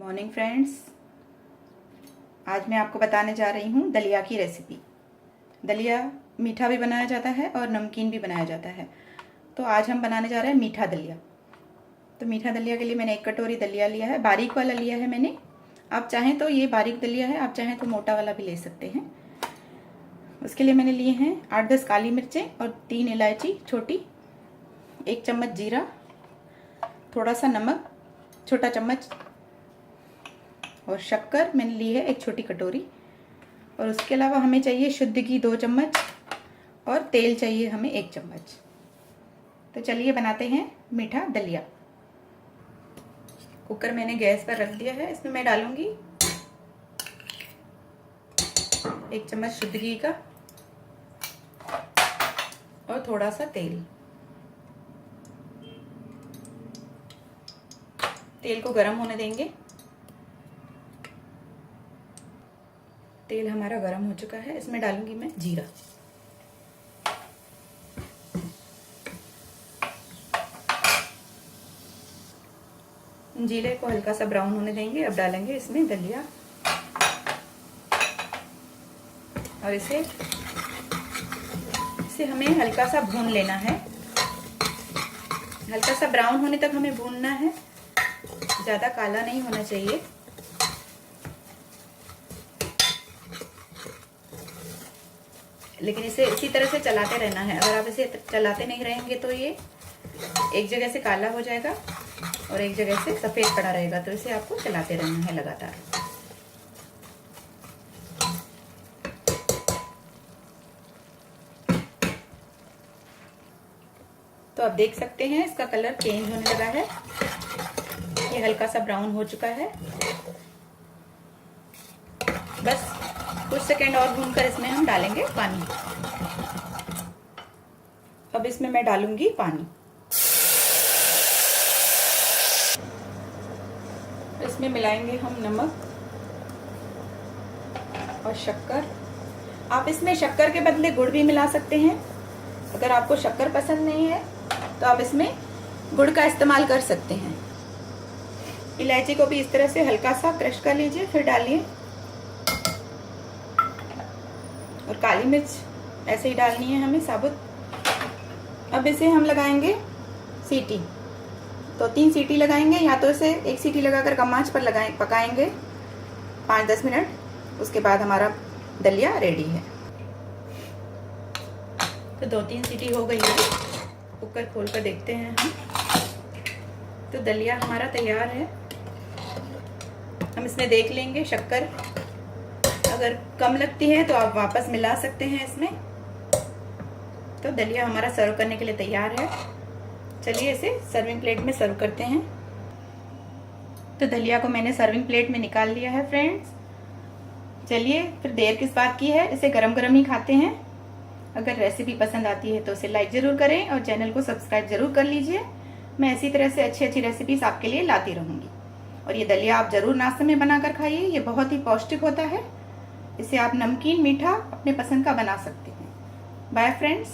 Morning friends, आज मैं आपको बताने जा रही हूँ दलिया की रेसिपी। दलिया मीठा भी बनाया जाता है और नमकीन भी बनाया जाता है। तो आज हम बनाने जा रहे हैं मीठा दलिया। तो मीठा दलिया के लिए मैंने 1 कटोरी दलिया लिया है, बारीक वाला लिया है मैंने। आप चाहें तो ये बारीक दलिया है, आप चाहें तो मोटा वाला भी ले सकते हैं। उसके लिए मैंने लिए हैं 8-10 काली मिर्चें और 3 इलायची छोटी, 1 चम्मच जीरा, थोड़ा सा नमक, छोटा चम्मच, और शक्कर मैंने ली है 1 छोटी कटोरी। और उसके अलावा हमें चाहिए शुद्ध घी 2 चम्मच और तेल चाहिए हमें 1 चम्मच। तो चलिए बनाते हैं मीठा दलिया। कुकर मैंने गैस पर रख दिया है। इसमें मैं डालूंगी 1 चम्मच शुद्ध घी का और थोड़ा सा तेल। तेल को गर्म होने देंगे। तेल हमारा गर्म हो चुका है। इसमें डालूंगी मैं जीरा। जीरे को हल्का सा ब्राउन होने देंगे। अब डालेंगे इसमें दलिया और इसे हमें हल्का सा भून लेना है। हल्का सा ब्राउन होने तक हमें भूनना है, ज्यादा काला नहीं होना चाहिए। लेकिन इसे इसी तरह से चलाते रहना है। अगर आप इसे चलाते नहीं रहेंगे तो ये एक जगह से काला हो जाएगा और एक जगह से सफेद पड़ा रहेगा। तो इसे आपको चलाते रहना है लगातार। तो आप देख सकते हैं इसका कलर चेंज होने लगा है। ये हल्का सा ब्राउन हो चुका है। बस कुछ सेकंड और भूनकर इसमें हम डालेंगे पानी। अब इसमें मैं डालूंगी पानी। इसमें मिलाएंगे हम नमक और शक्कर। आप इसमें शक्कर के बदले गुड़ भी मिला सकते हैं। अगर आपको शक्कर पसंद नहीं है तो आप इसमें गुड़ का इस्तेमाल कर सकते हैं। इलायची को भी इस तरह से हल्का सा क्रश कर लीजिए, फिर डालिए। और काली मिर्च ऐसे ही डालनी है हमें साबुत। अब इसे हम लगाएंगे सीटी। तो 3 सीटी लगाएंगे, या तो इसे 1 सीटी लगाकर कम आंच पर पकाएंगे 5-10 मिनट। उसके बाद हमारा दलिया रेडी है। तो 2-3 सीटी हो गई है। कुकर खोल कर देखते हैं हम। तो दलिया हमारा तैयार है। हम इसमें देख लेंगे शक्कर अगर कम लगती है तो आप वापस मिला सकते हैं इसमें। तो दलिया हमारा सर्व करने के लिए तैयार है। चलिए इसे सर्विंग प्लेट में सर्व करते हैं। तो दलिया को मैंने सर्विंग प्लेट में निकाल लिया है फ्रेंड्स। चलिए फिर देर किस बात की है, इसे गरम गरम ही खाते हैं। अगर रेसिपी पसंद आती है तो इसे लाइक जरूर करें और चैनल को सब्सक्राइब जरूर कर लीजिए। मैं इसी तरह से अच्छी अच्छी रेसिपीज आपके लिए लाती रहूंगी। और ये दलिया आप जरूर नाश्ते में बनाकर खाइए, ये बहुत ही पौष्टिक होता है। इसे आप नमकीन मीठा अपने पसंद का बना सकते हैं। Bye friends.